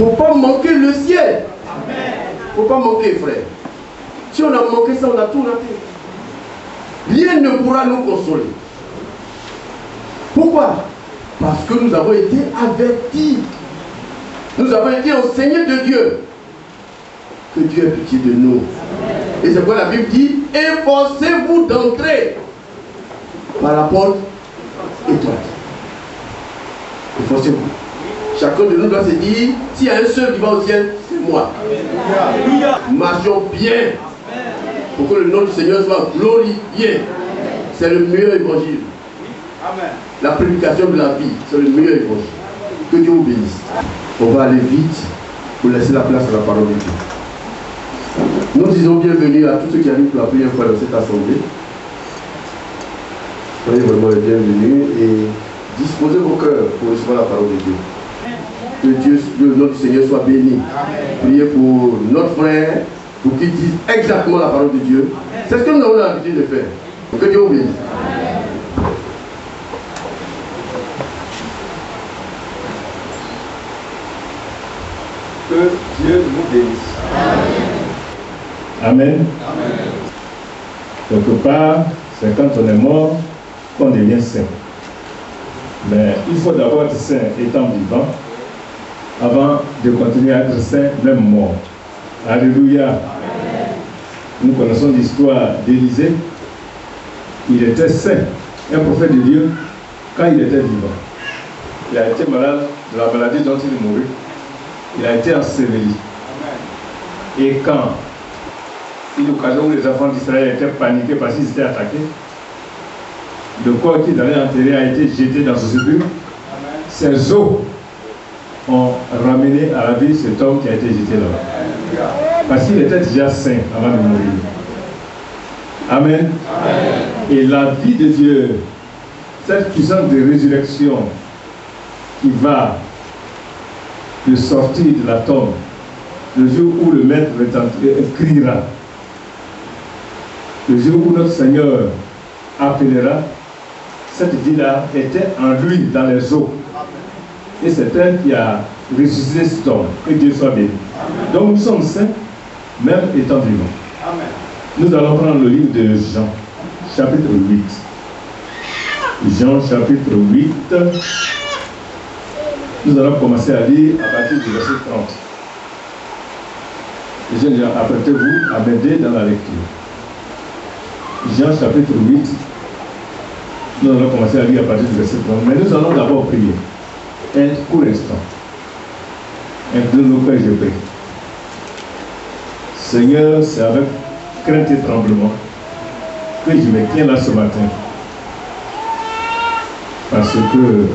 Il ne faut pas manquer le ciel. Il ne faut pas manquer, frère. Si on a manqué ça, on a tout raté. Rien ne pourra nous consoler. Pourquoi? Parce que nous avons été avertis. Nous avons été enseignés de Dieu. Que Dieu ait pitié de nous. Et c'est pourquoi la Bible dit, efforcez-vous d'entrer par la porte étroite. Efforcez-vous. Chacun de nous doit se dire, s'il y a un seul qui va au ciel, c'est moi. Marchons bien pour que le nom du Seigneur soit glorifié. C'est le meilleur évangile. La prédication de la vie, c'est le meilleur évangile. Que Dieu vous bénisse. On va aller vite pour laisser la place à la parole de Dieu. Nous disons bienvenue à tous ceux qui arrivent pour la première fois dans cette assemblée. Soyez vraiment les bienvenus et disposez vos cœurs pour recevoir la parole de Dieu. Que Dieu, le nom du Seigneur soit béni. Priez pour notre frère, pour qu'il dise exactement la parole de Dieu. C'est ce que nous avons l'habitude de faire. Que Dieu vous bénisse. Que Dieu nous bénisse. Amen. Amen. Quelque part, c'est quand on est mort qu'on devient saint. Mais il faut d'abord être saint étant vivant avant de continuer à être saint même mort. Alléluia. Amen. Nous connaissons l'histoire d'Élisée. Il était saint, un prophète de Dieu, quand il était vivant. Il a été malade de la maladie dont il est mort. Il a été enseveli. Et quand une occasion où les enfants d'Israël étaient paniqués parce qu'ils étaient attaqués, le corps qu'ils allaient enterrer a été jeté dans ce sépulcre. Ces os ont ramené à la vie cet homme qui a été jeté là-bas. Parce qu'il était déjà saint avant de mourir. Amen. Amen. Et la vie de Dieu, cette puissance de résurrection qui va de sortir de la tombe, le jour où le maître criera, le jour où notre Seigneur appellera, cette vie-là était en lui, dans les eaux. Et c'est elle qui a ressuscité cet homme. Que Dieu soit béni. Donc nous sommes saints, même étant vivants. Amen. Nous allons prendre le livre de Jean, chapitre 8. Jean, chapitre 8. Nous allons commencer à lire à partir du verset 30. Jeunes gens, apprêtez-vous à m'aider dans la lecture. Jean chapitre 8. Nous allons commencer à lire à partir du verset 30. Mais nous allons d'abord prier. Un court instant. Incline nos cœurs, je prie. Seigneur, c'est avec crainte et tremblement que je me tiens là ce matin. Parce que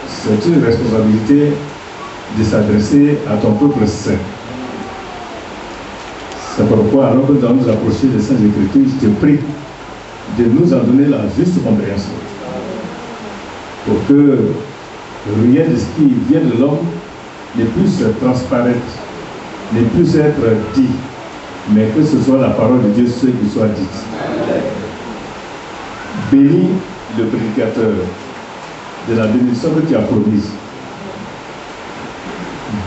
c'est une responsabilité de s'adresser à ton peuple saint. C'est pourquoi, alors que nous allons nous approcher des Saintes Écritures, je te prie de nous en donner la juste compréhension. Pour que rien de ce qui vient de l'homme ne puisse transparaître, ne puisse être dit, mais que ce soit la parole de Dieu ce qui soit dite. Bénis le prédicateur de la bénédiction que tu as promise.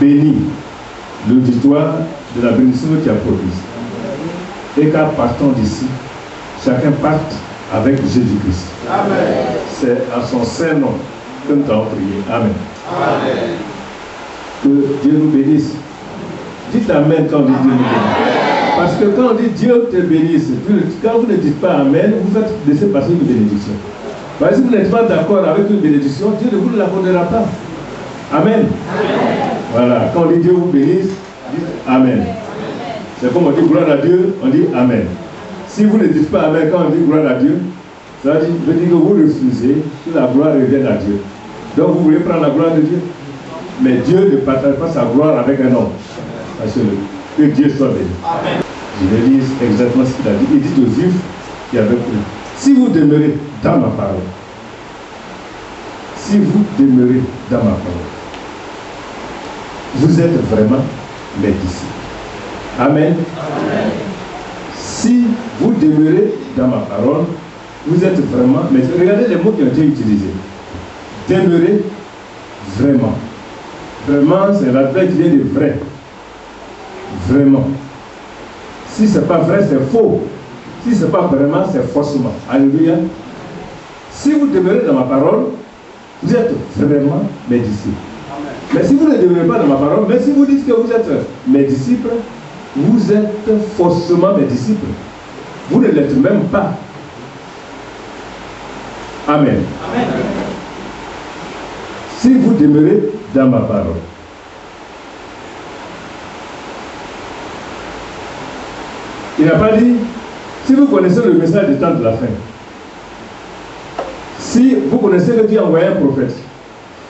Bénis l'auditoire de la bénédiction que tu as promise. Et qu'à partant d'ici, chacun parte avec Jésus-Christ. C'est à son saint nom que nous t'avons prié. Amen. Amen. Que Dieu nous bénisse. Dites Amen quand on dit Dieu nous bénisse. Parce que quand on dit Dieu te bénisse, quand vous ne dites pas Amen, vous faites laisser passer une bénédiction. Parce que si vous n'êtes pas d'accord avec une bénédiction, Dieu ne vous l'accordera pas. Amen. Amen. Voilà, quand on dit Dieu vous bénisse, dites Amen. C'est comme on dit gloire à Dieu, on dit Amen. Si vous ne dites pas Amen quand on dit gloire à Dieu, ça veut dire que vous refusez que la gloire revienne à Dieu. Donc vous voulez prendre la gloire de Dieu. Mais Dieu ne partage pas sa gloire avec un homme. Parce que Dieu soit béni. Amen. Je vais lire exactement ce qu'il a dit. Il dit aux Juifs qui avaient cru. Si vous demeurez dans ma parole, si vous demeurez dans ma parole, vous êtes vraiment mes disciples. Amen. Amen. Si vous demeurez dans ma parole, vous êtes vraiment, mais regardez les mots qui ont été utilisés. Demeurer vraiment. Vraiment, c'est l'adverbe qui vient de vrai. Vraiment. Si ce n'est pas vrai, c'est faux. Si ce n'est pas vraiment, c'est faussement. Alléluia. Si vous demeurez dans ma parole, vous êtes vraiment mes disciples. Mais si vous ne demeurez pas dans ma parole, même si vous dites que vous êtes mes disciples, vous êtes faussement mes disciples. Vous ne l'êtes même pas. Amen. Amen. Si vous demeurez dans ma parole. Il n'a pas dit, si vous connaissez le message du temps de la fin, si vous connaissez que Dieu a envoyé un prophète,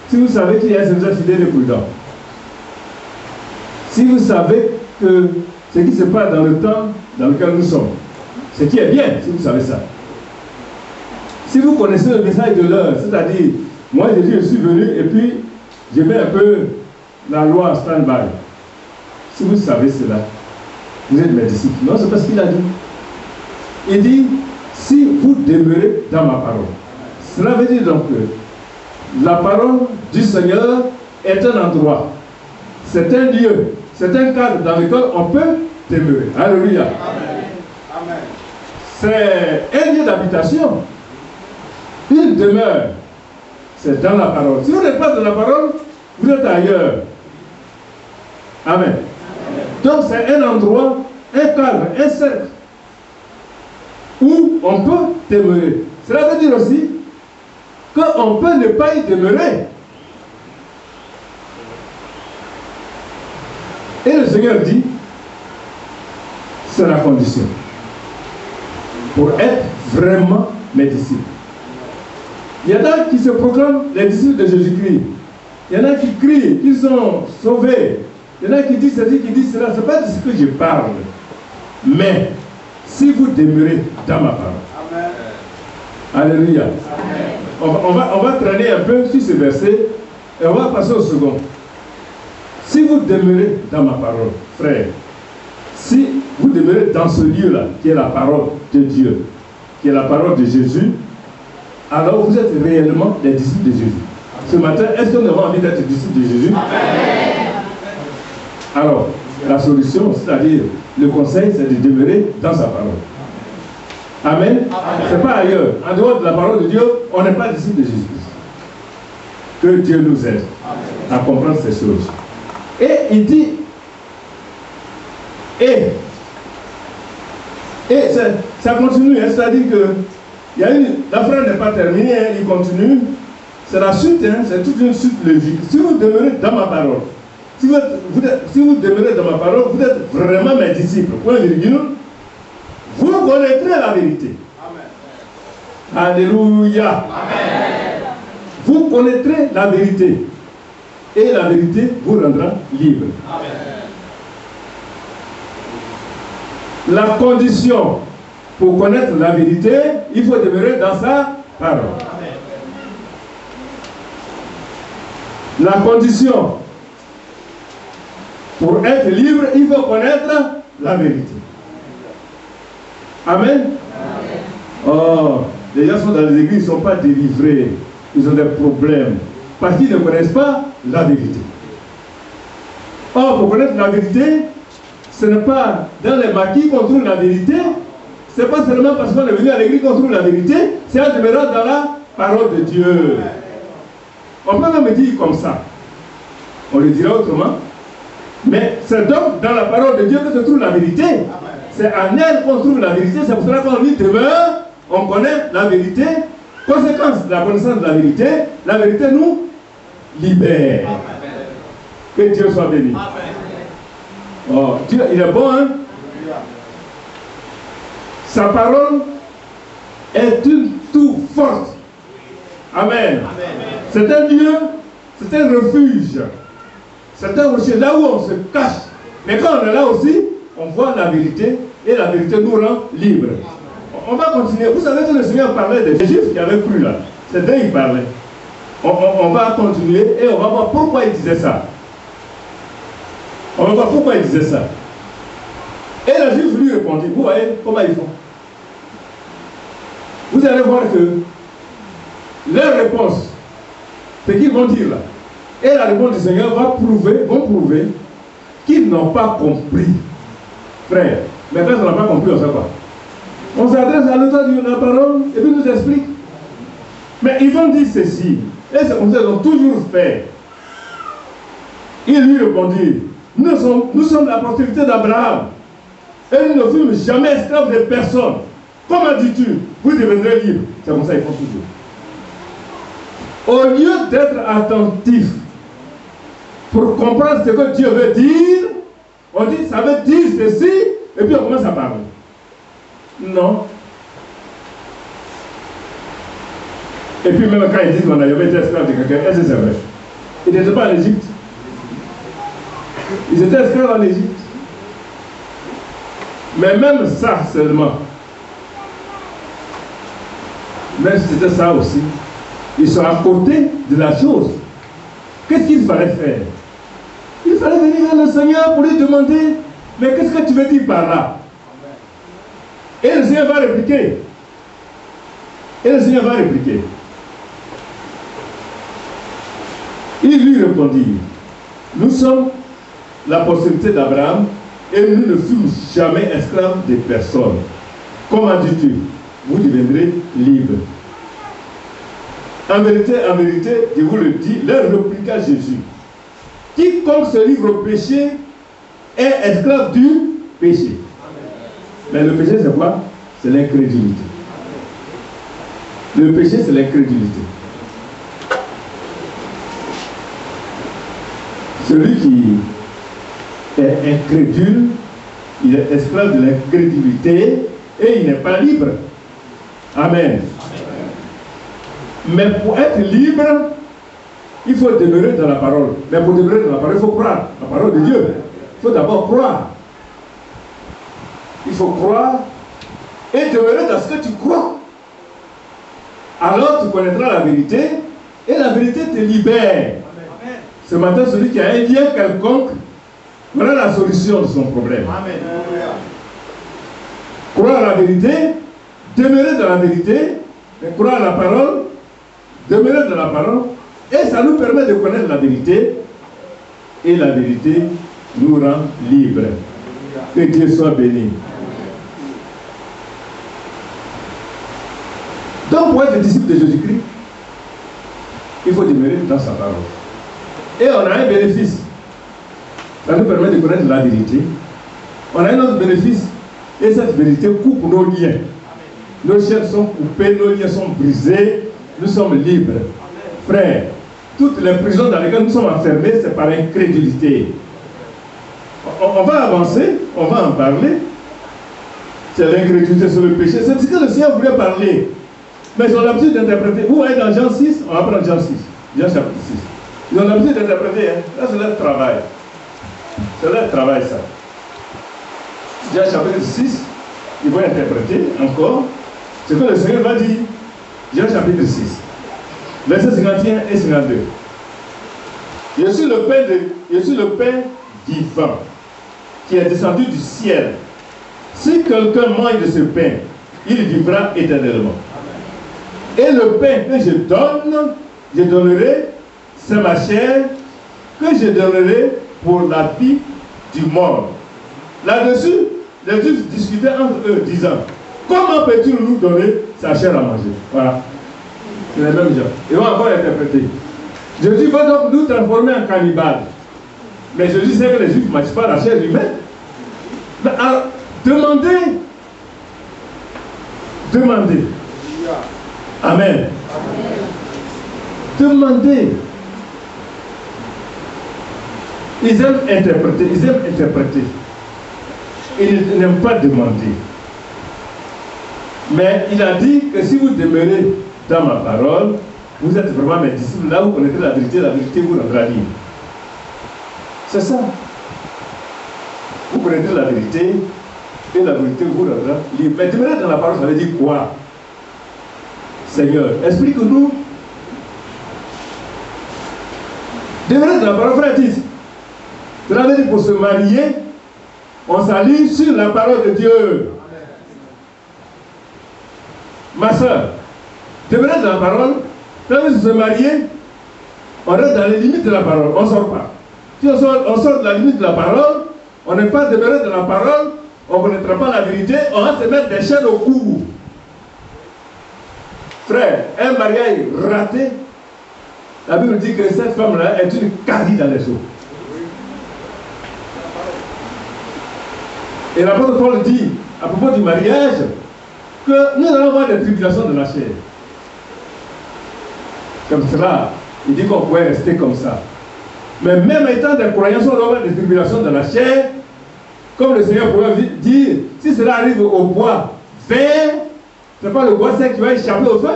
si vous savez qu'il y a un serviteur fidèle et prudent, si vous savez que ce qui se passe dans le temps dans lequel nous sommes, ce qui est bien, si vous savez ça, si vous connaissez le message de l'heure, c'est-à-dire, moi Jésus, je suis venu et puis je mets un peu la loi en stand-by. Si vous savez cela, vous êtes mes disciples. Non, c'est pas ce qu'il a dit. Il dit, si vous demeurez dans ma parole. Cela veut dire donc que la parole du Seigneur est un endroit, c'est un lieu, c'est un cadre dans lequel on peut demeurer. Alléluia. Amen. C'est un lieu d'habitation. Une demeure, c'est dans la parole. Si vous n'êtes pas dans la parole, vous êtes ailleurs. Amen. Donc c'est un endroit, un cadre, un cercle où on peut demeurer. Cela veut dire aussi qu'on peut ne pas y demeurer. Et le Seigneur dit, c'est la condition pour être vraiment mes disciples. Il y en a qui se proclament les disciples de Jésus-Christ. Il y en a qui crient qu'ils sont sauvés. Il y en a qui disent ceci, qui disent cela. Ce n'est pas de ce que je parle. Mais si vous demeurez dans ma parole. Amen. Alléluia. Amen. On va traîner un peu sur ce verset et on va passer au second. Si vous demeurez dans ma parole, frère, si vous demeurez dans ce lieu-là, qui est la parole de Dieu, qui est la parole de Jésus, alors vous êtes réellement des disciples de Jésus. Ce matin, est-ce que nous avons envie d'être disciples de Jésus? Amen. Alors, la solution, c'est-à-dire le conseil, c'est de demeurer dans sa parole. Amen. Ce n'est pas ailleurs. En dehors de la parole de Dieu, on n'est pas disciples de Jésus-Christ. Que Dieu nous aide à comprendre ces choses. Et il dit, et ça continue, hein, c'est-à-dire que la phrase n'est pas terminée, hein, il continue. C'est la suite, hein, c'est toute une suite logique. Si vous demeurez dans ma parole, si vous demeurez dans ma parole, vous êtes vraiment mes disciples. Point virgule. Vous connaîtrez la vérité. Amen. Alléluia. Amen. Vous connaîtrez la vérité. Et la vérité vous rendra libre. Amen. La condition pour connaître la vérité, il faut demeurer dans sa parole. Amen. La condition pour être libre, il faut connaître la vérité. Amen. Amen. Oh, les gens sont dans les églises, ils ne sont pas délivrés. Ils ont des problèmes. Parce qu'ils ne connaissent pas la vérité. Or, pour connaître la vérité, ce n'est pas dans les maquis qu'on trouve la vérité. Ce n'est pas seulement parce qu'on est venu à l'église qu'on trouve la vérité. C'est en demeurant dans la parole de Dieu. On peut même dire comme ça. On le dira autrement. Mais c'est donc dans la parole de Dieu que se trouve la vérité. C'est en elle qu'on trouve la vérité. C'est pour cela qu'on y demeure. On connaît la vérité. Conséquence de la connaissance de la vérité nous libère. Amen. Que Dieu soit béni. Amen. Oh, Dieu, il est bon, hein? Sa parole est une tour forte. Amen. Amen. C'est un lieu, c'est un refuge. C'est un rocher là où on se cache. Mais quand on est là aussi, on voit la vérité et la vérité nous rend libres. On va continuer. Vous savez que le Seigneur parlait des Juifs qui avaient cru là. C'est d'eux qu'il parlait. On va continuer et on va voir pourquoi il disait ça. On va voir pourquoi il disait ça. Et les Juifs lui répondirent. Vous voyez comment ils font. Vous allez voir que leur réponse, ce qu'ils vont dire là, Et la réponse du Seigneur vont prouver qu'ils n'ont pas compris. Frère, mais quand on n'a pas compris, on sait quoi? On s'adresse à l'auteur de la parole et puis nous explique. Mais ils vont dire ceci. Et c'est comme ça qu'ils ont toujours fait. Ils lui répondirent, nous sommes la postérité d'Abraham. Et nous ne fûmes jamais esclaves de personne. Comment dis-tu? Vous deviendrez libre. C'est comme ça qu'ils font toujours. Au lieu d'être attentif pour comprendre ce que Dieu veut dire, on dit ça veut dire ceci, et puis on commence à parler. Non. Et puis même quand ils disent qu'on a jamais été esclave de quelqu'un, est-ce que c'est vrai? Ils n'étaient pas en Égypte. Ils étaient esclaves en Égypte. Mais même ça seulement, même si c'était ça aussi, ils sont à côté de la chose. Qu'est-ce qu'il fallait faire? Il fallait venir vers le Seigneur pour lui demander, mais qu'est-ce que tu veux dire par là? Et le Seigneur va répliquer. Il lui répondit, nous sommes la postérité d'Abraham et nous ne fûmes jamais esclaves de personne. Comment dis-tu? Vous deviendrez libres. En vérité, je vous le dis, leur répliqua Jésus. Quiconque se livre au péché est esclave du péché. Mais le péché, c'est quoi? C'est l'incrédulité. Le péché, c'est l'incrédulité. Celui qui est incrédule, il est esclave de l'incrédulité et il n'est pas libre. Amen. Mais pour être libre, il faut demeurer dans la parole. Mais pour demeurer dans la parole, il faut croire. La parole de Dieu. Il faut d'abord croire. Il faut croire et demeurer dans ce que tu crois. Alors tu connaîtras la vérité et la vérité te libère. Amen. Ce matin, celui qui a un lien quelconque, voilà la solution de son problème. Amen. Croire à la vérité, demeurer dans la vérité, et croire à la parole, demeurer dans la parole, et ça nous permet de connaître la vérité, et la vérité nous rend libres. Que Dieu soit béni. Donc, pour être disciple de Jésus-Christ, il faut demeurer dans sa parole. Et on a un bénéfice. Ça nous permet de connaître la vérité. On a un autre bénéfice. Et cette vérité coupe nos liens. Nos chaînes sont coupées, nos liens sont brisés. Nous sommes libres. Frères, toutes les prisons dans lesquelles nous sommes enfermés, c'est par incrédulité. On va avancer, on va en parler. C'est l'incrédulité sur le péché. C'est ce que le Seigneur voulait parler. Mais ils ont l'habitude d'interpréter. Vous voyez dans Jean 6, on va prendre Jean 6. Jean chapitre 6. Ils ont l'habitude d'interpréter. Hein. Là, c'est leur travail. C'est leur travail, ça. Jean chapitre 6, ils vont interpréter encore ce que le Seigneur va dire. Jean chapitre 6. Versets 51 et 52. Je suis le pain vivant qui est descendu du ciel. Si quelqu'un mange de ce pain, il vivra éternellement. Et le pain que je donnerai, c'est ma chair que je donnerai pour la vie du monde. Là-dessus, les Juifs discutaient entre eux, disant, comment peut-il nous donner sa chair à manger? Voilà. C'est les mêmes gens. Ils vont encore interpréter. Jésus va donc nous transformer en cannibales. Mais Jésus sait que les Juifs ne mangent pas la chair humaine. Mais alors, demandez. Amen. Demandez. Ils aiment interpréter. Ils n'aiment pas demander. Mais il a dit que si vous demeurez dans ma parole, vous êtes vraiment mes disciples. Là, vous connaissez la vérité vous rendra libre. C'est ça. Vous connaissez la vérité, et la vérité vous rendra libre. Mais demeurer dans la parole, ça veut dire quoi? Seigneur, explique-nous. Demeurer dans la parole, frère, dit. Cela veut dire pour se marier, on s'allie sur la parole de Dieu. Ma soeur, demeurer dans la parole, cela veut dire se marier, on reste dans les limites de la parole, on ne sort pas. Si on sort de la limite de la parole, on n'est pas demeuré dans la parole, on ne connaîtra pas la vérité, on va se mettre des chaînes au cou. Frère, un mariage raté, la Bible dit que cette femme-là est une carie dans les eaux. Et l'apôtre Paul dit, à propos du mariage, que nous allons avoir des tribulations de la chair. Comme cela, il dit qu'on pouvait rester comme ça. Mais même étant des croyants, on doit avoir des tribulations de la chair, comme le Seigneur pouvait dire, si cela arrive au bois vert, ce n'est pas le bois sec qui va échapper au feu.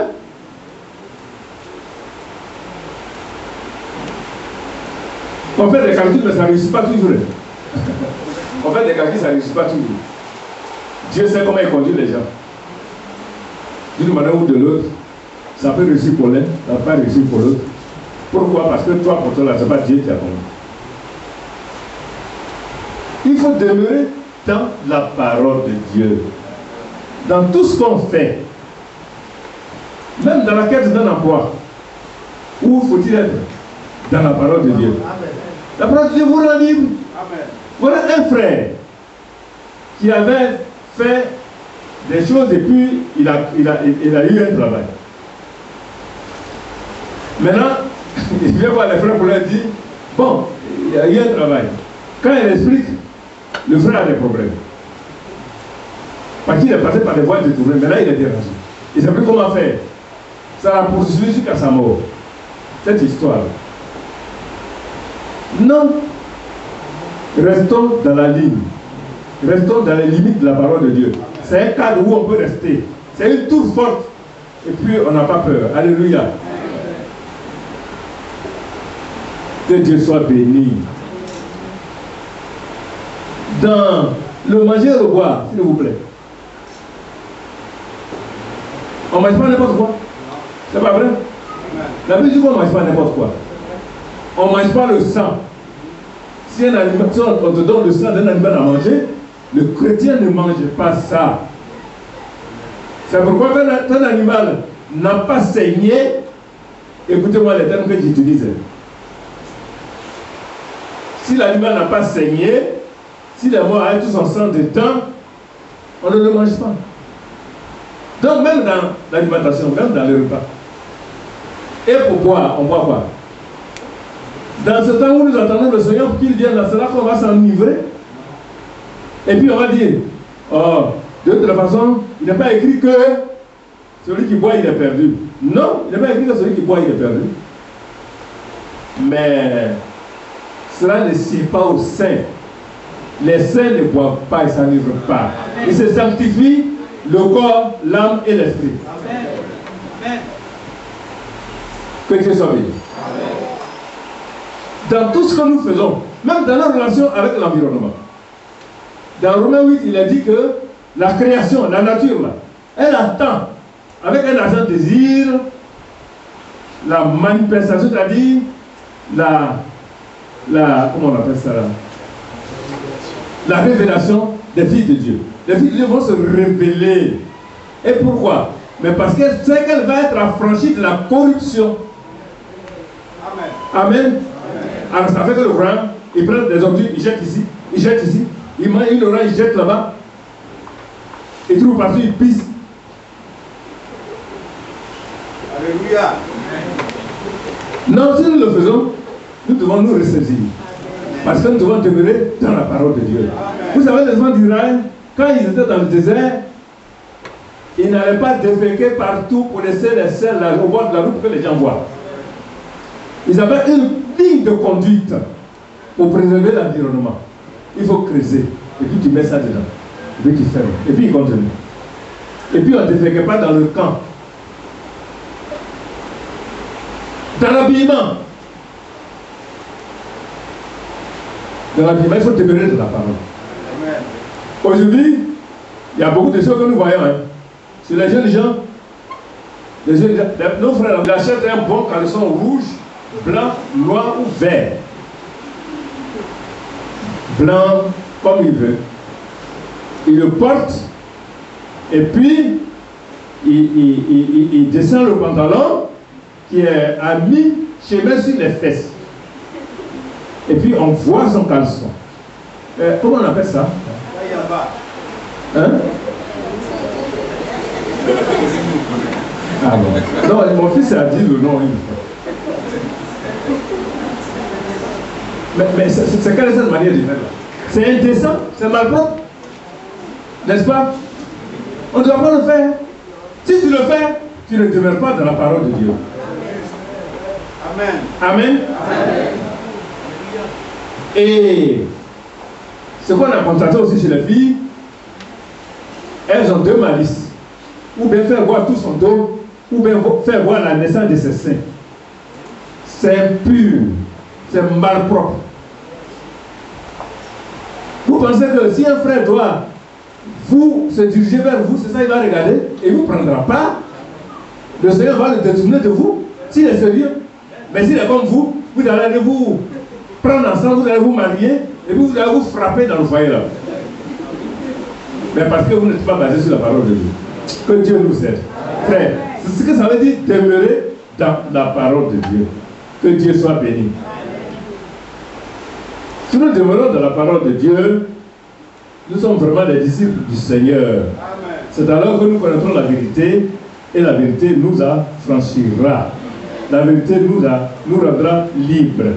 On fait des calculs, mais ça ne réussit pas toujours. On fait des calculs, ça ne réussit pas toujours. Dieu sait comment il conduit les gens. D'une manière ou de l'autre, ça peut réussir pour l'un, ça ne peut pas réussir pour l'autre. Pourquoi? Parce que toi, pour toi, là, ce n'est pas Dieu qui a conduit. Il faut demeurer dans la parole de Dieu. Dans tout ce qu'on fait. Même dans la quête d'un emploi. Où faut-il être? Dans la parole de Dieu. La parole de Dieu vous rend libre. Voilà un frère qui avait fait des choses et puis il a eu un travail. Maintenant, il vient voir les frères pour leur dire, bon, il y a eu un travail. Quand il explique, le frère a des problèmes. Parce qu'il est passé par des voies détournées, mais là il est dérangé. Il ne sait plus comment faire. Ça l'a poursuivi jusqu'à sa mort. Cette histoire. Non. Restons dans la ligne. Restons dans les limites de la parole de Dieu. C'est un cadre où on peut rester. C'est une tour forte. Et puis on n'a pas peur. Alléluia. Que Dieu soit béni. Dans le manger et le boire, s'il vous plaît. On ne mange pas n'importe quoi. C'est pas vrai? La Bible dit qu'on ne mange pas n'importe quoi. On ne mange pas le sang. Si un animal, on te donne le sang d'un animal à manger, le chrétien ne mange pas ça. C'est pourquoi quand un animal n'a pas saigné, écoutez-moi les termes que j'utilise. Si l'animal n'a pas saigné, si les morts avaient tous en sang de temps, on ne le mange pas. Donc même dans l'alimentation, même dans le repas. Et pour boire, on boit quoi? Dans ce temps où nous attendons le Seigneur pour qu'il vienne, c'est là qu'on va s'enivrer. Et puis on va dire, oh, de toute façon, il n'est pas écrit que celui qui boit, il est perdu. Non, il n'est pas écrit que celui qui boit, il est perdu. Mais cela ne sied pas aux saints. Les saints ne boivent pas et ne s'enivrent pas. Ils se sanctifient le corps, l'âme et l'esprit. Que Dieu soit béni. Dans tout ce que nous faisons, même dans nos relations avec l'environnement. Dans Romains 8, il a dit que la création, la nature, là, elle attend, avec un ardent désir, la manifestation, c'est-à-dire comment on appelle ça là? La révélation des filles de Dieu. Les filles de Dieu vont se révéler. Et pourquoi? Mais parce qu'elle sait qu'elle va être affranchie de la corruption. Amen. Amen. Alors ça fait que le grand, il prend des ordures, il jette ici, il mange une orange, il jette là-bas, il trouve partout, il pisse. Alléluia. Non, si nous le faisons, nous devons nous ressaisir. Parce que nous devons demeurer dans la parole de Dieu. Vous savez, les enfants d'Israël, quand ils étaient dans le désert, ils n'allaient pas déféquer partout pour laisser les selles au bord de la route pour que les gens voient. Ils avaient une ligne de conduite pour préserver l'environnement. Il faut creuser. Et puis tu mets ça dedans. Et puis tu fermes. Et puis il continue. Et puis on ne déféquait pas dans le camp. Dans l'habillement. Dans l'habillement, il faut demeurer de la parole. Aujourd'hui, il y a beaucoup de choses que nous voyons. Hein. C'est les jeunes gens. Nos frères, ils achètent un bon caleçon rouge, blanc, noir ou vert. Blanc comme il veut. Il le porte et puis il descend le pantalon qui est à chemin sur les fesses. Et puis on voit son caleçon. Comment on appelle ça? Hein? Ah bon. Non, mon fils a dit le nom une fois. Mais c'est quelle est cette manière de faire là? C'est indécent, c'est malpropre. N'est-ce pas? On ne doit pas le faire. Si tu le fais, tu ne demeures pas dans la parole de Dieu. Amen. Amen. Amen. Et ce qu'on a constaté aussi chez les filles, elles ont deux malices. Ou bien faire voir tout son dos, ou bien faire voir la naissance de ses seins. C'est impur, c'est malpropre. Vous pensez que si un frère doit se diriger vers vous, c'est ça il va regarder, et il ne vous prendra pas. Le Seigneur va le détourner de vous, s'il est sérieux. Mais s'il est comme vous, vous allez vous prendre ensemble, vous allez vous marier, et vous allez vous frapper dans le foyer là. Mais parce que vous n'êtes pas basé sur la parole de Dieu. Que Dieu nous aide. Frère, c'est ce que ça veut dire demeurer dans la parole de Dieu. Que Dieu soit béni. Si nous demeurons dans la parole de Dieu, nous sommes vraiment les disciples du Seigneur. C'est alors que nous connaîtrons la vérité et la vérité nous affranchira. La vérité nous rendra libres.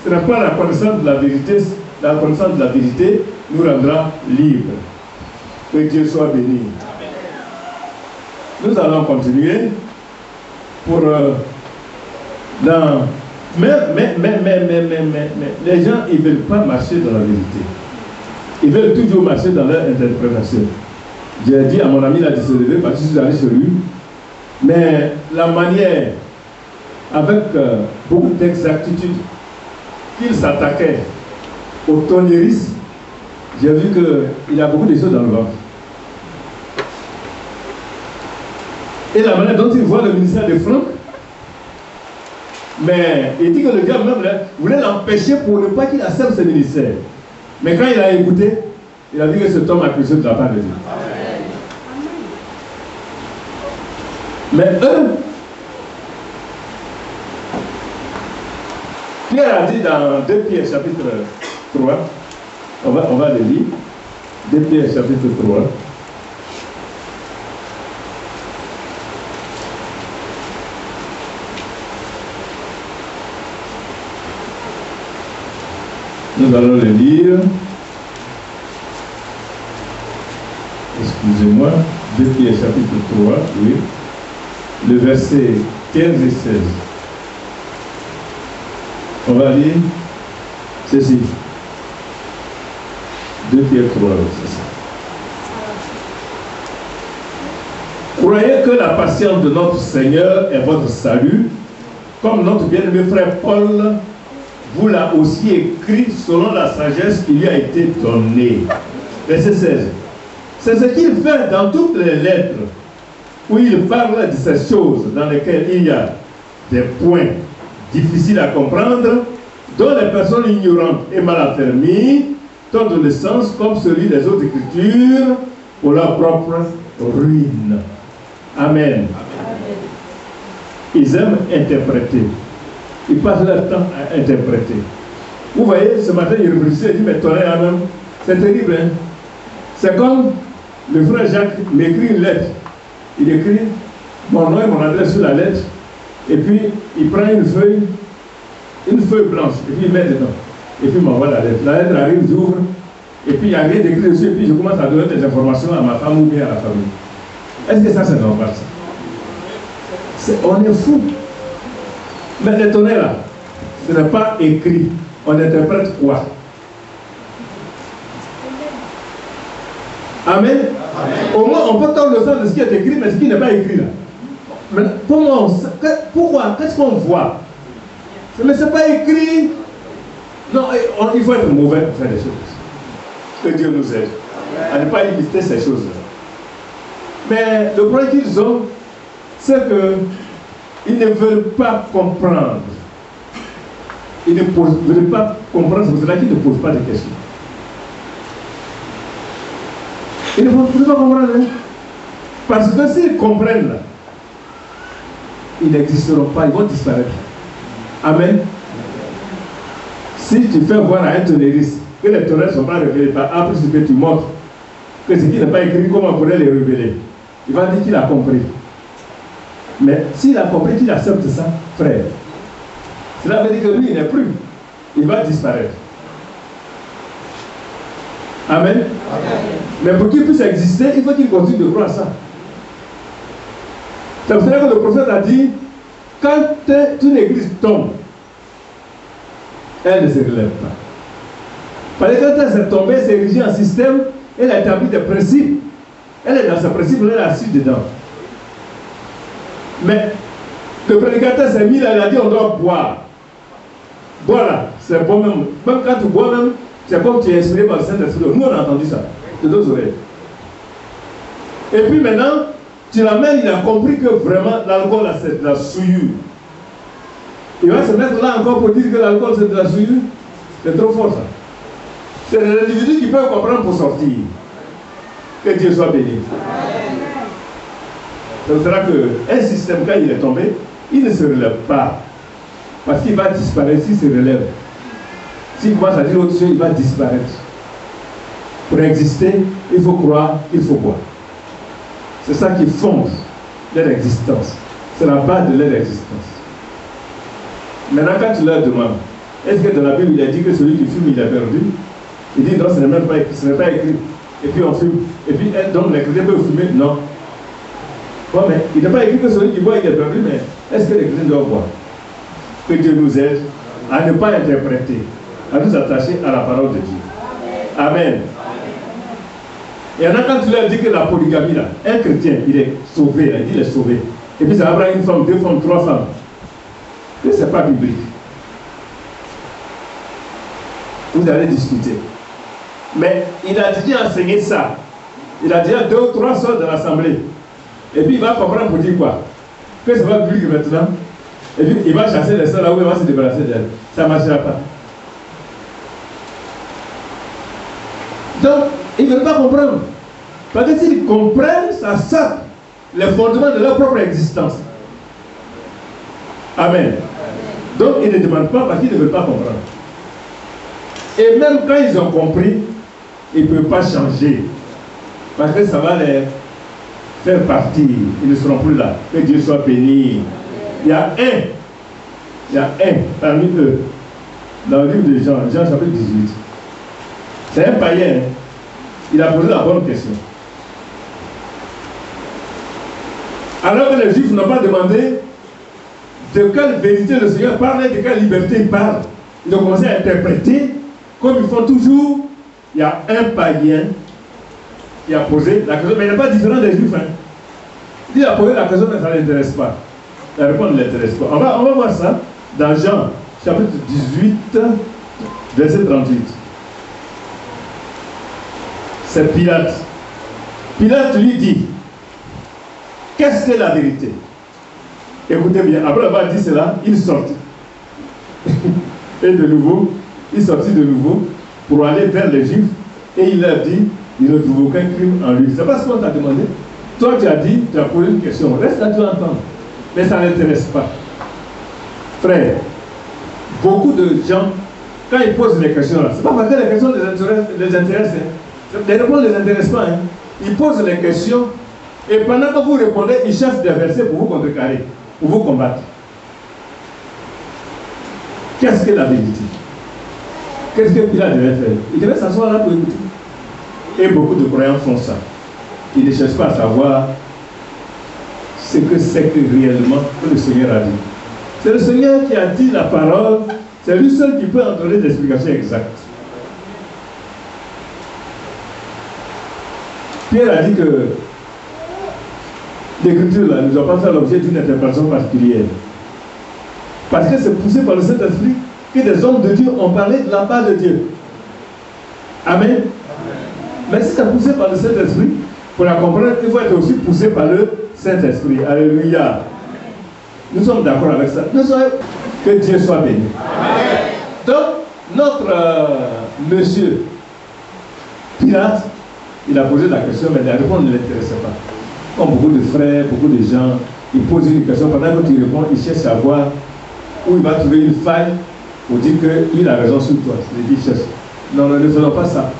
Ce n'est pas la connaissance de la vérité, la connaissance de la vérité nous rendra libres. Que Dieu soit béni. Nous allons continuer pour mais les gens ils ne veulent pas marcher dans la vérité. Ils veulent toujours marcher dans leur interprétation. J'ai dit à mon ami là de se lever parce que je suis allé sur lui. Mais la manière, avec beaucoup d'exactitude, qu'il s'attaquait au tonnérisme, j'ai vu qu'il y a beaucoup de choses dans le ventre. Et la manière dont il voit le ministère de Franck, mais il dit que le diable même là, voulait l'empêcher pour ne pas qu'il accepte ce ministère. Mais quand il a écouté, il a vu que cet homme a quelque chose de la part de Dieu. Mais eux, Pierre a dit dans 2 Pierre chapitre 3, on va le lire, 2 Pierre chapitre 3. Nous allons le lire. Excusez-moi. 2 Pierre chapitre 3, oui. Le verset 15 et 16. On va lire ceci. 2 Pierre 3, c'est ça. Croyez que la patience de notre Seigneur est votre salut, comme notre bien-aimé frère Paul vous l'a aussi écrit selon la sagesse qui lui a été donnée. Verset 16. C'est ce qu'il fait dans toutes les lettres où il parle de ces choses dans lesquelles il y a des points difficiles à comprendre, dont les personnes ignorantes et mal affermies tordent le sens comme celui des autres écritures pour leur propre ruine. Amen. Ils aiment interpréter. Ils passent leur temps à interpréter. Vous voyez, ce matin, il réfléchissait, il dit, mais tonnerre même, c'est terrible. Hein? C'est comme le frère Jacques m'écrit une lettre. Il écrit mon nom et mon adresse sur la lettre, et puis il prend une feuille blanche, et puis il met dedans. Et puis il m'envoie la lettre. La lettre arrive, j'ouvre, et puis il n'y a rien d'écrit dessus, et puis je commence à donner des informations à ma femme ou bien à la famille. Est-ce que ça, c'est normal, ça? On est fou. Mais les tonnerres là, ce n'est pas écrit. On interprète quoi? Amen. Amen. Au moins, on peut tendre le sens de ce qui est écrit, mais ce qui n'est pas écrit là. Mais pourquoi? Qu'est-ce qu'on voit? Mais ce n'est pas écrit. Non, il faut être mauvais pour faire des choses. Que Dieu nous aide à ne pas imiter ces choses-là. Mais le problème qu'ils ont, c'est qu'ils ne veulent pas comprendre. Ils ne veulent pas comprendre, c'est pour cela qu'ils ne posent pas de questions. Ils ne veulent pas comprendre. Hein? Parce que s'ils comprennent, là, ils n'existeront pas, ils vont disparaître. Amen. Si tu fais voir à un terroriste que les terroristes ne sont pas révélés par A plus B, tu montres que ce qui n'est pas écrit, comment on pourrait les révéler. Il va dire qu'il a compris. Mais s'il a compris qu'il accepte ça, frère, cela veut dire que lui, il n'est plus. Il va disparaître. Amen. Mais pour qu'il puisse exister, il faut qu'il continue de croire ça. C'est pour cela que le prophète a dit, quand une église tombe, elle ne se relève pas. Parce que quand elle s'est tombée, elle s'est érigée en système, elle a établi des principes. Elle est dans ce principe, elle est assise dedans. Mais le prédicateur s'est mis là, il a dit on doit boire. Voilà, c'est bon même. Même quand tu bois même, c'est comme tu es inspiré par le Saint-Esprit. Nous on a entendu ça, de nos oreilles. Et puis maintenant, tu l'amènes, il a compris que vraiment l'alcool c'est de la souillure. Il va se mettre là encore pour dire que l'alcool c'est de la souillure. C'est trop fort ça. C'est l'individu qui peut comprendre pour sortir. Que Dieu soit béni. C'est vrai qu'un système, quand il est tombé, il ne se relève pas. Parce qu'il va disparaître s'il se relève. S'il commence à dire autre chose, il va disparaître. Pour exister, il faut croire, il faut boire. C'est ça qui fonde leur existence. C'est la base de leur existence. Maintenant, quand tu leur demandes, est-ce que dans la Bible, il a dit que celui qui fume, il est perdu? Il dit non, ce n'est même pas écrit. Ce n'est pas écrit. Et puis on fume. Et puis, donc les chrétiens peuvent fumer? Non. Bon, mais il n'est pas écrit que celui qui boit, il est perdu, mais est-ce que les chrétiens doivent boire? Que Dieu nous aide à ne pas interpréter, à nous attacher à la parole de Dieu. Amen. Et il y en a quand tu leur dis que la polygamie, là, un chrétien, il est sauvé, là, il est sauvé. Et puis ça va prendre une femme, deux femmes, trois femmes. Que ce n'est pas biblique. Vous allez discuter. Mais il a déjà enseigné ça. Il a déjà 2 ou 3 soeurs de l'assemblée. Et puis il va comprendre pour dire quoi? Que ce n'est pas biblique maintenant. Et puis il va chasser les soeurs là où il va se débarrasser d'elles. Ça ne marchera pas. Donc, ils ne veulent pas comprendre. Parce que s'ils comprennent, ça sape les fondements de leur propre existence. Amen. Donc, ils ne demandent pas parce qu'ils ne veulent pas comprendre. Et même quand ils ont compris, ils ne peuvent pas changer. Parce que ça va les faire partir. Ils ne seront plus là. Que Dieu soit béni. Il y a un parmi eux, dans le livre de Jean, Jean chapitre 18. C'est un païen. Il a posé la bonne question. Alors que les Juifs n'ont pas demandé de quelle vérité le Seigneur parle et de quelle liberté il parle. Ils ont commencé à interpréter comme ils font toujours. Il y a un païen qui a posé la question, mais il n'est pas différent des Juifs. Hein. Il a posé la question, mais ça ne l'intéresse pas. La réponse ne l'intéresse pas. On va voir ça dans Jean, chapitre 18, verset 38. C'est Pilate. Pilate lui dit, qu'est-ce que la vérité? Écoutez bien, après avoir dit cela, il sortit. Et de nouveau, il sortit de nouveau pour aller vers les Juifs et il leur dit, il ne trouve aucun crime en lui. C'est pas ce qu'on t'a demandé. Toi, tu as dit, tu as posé une question. Reste là, tu vas entendre. Mais ça ne l'intéresse pas. Frère, beaucoup de gens, quand ils posent les questions là, c'est pas parce que les questions les intéressent. Hein. Les réponses ne les intéressent pas. Hein. Ils posent les questions et pendant que vous répondez, ils cherchent des versets pour vous contrecarrer, pour vous combattre. Qu'est-ce que la vérité? Qu'est-ce que Pilate devait faire? Il devait s'asseoir là pour écouter. Et beaucoup de croyants font ça. Ils ne cherchent pas à savoir ce que c'est que réellement que le Seigneur a dit. C'est le Seigneur qui a dit la parole. C'est lui seul qui peut en donner des explications exactes. Pierre a dit que l'Écriture là ne doit pas faire l'objet d'une interprétation particulière. Parce que c'est poussé par le Saint-Esprit que des hommes de Dieu ont parlé de la part de Dieu. Amen. Amen. Mais si c'est poussé par le Saint-Esprit, pour la comprendre, il faut être aussi poussé par le Saint-Esprit. Alléluia. Nous sommes d'accord avec ça. Que Dieu soit béni. Amen. Donc, notre monsieur Pilate, il a posé la question, mais la réponse ne l'intéressait pas. Comme beaucoup de frères, beaucoup de gens, ils posent une question, pendant que tu réponds, ils cherchent à voir où il va trouver une faille pour dire qu'il a raison sur toi. Je dis, cherche. Non, ne faisons pas ça.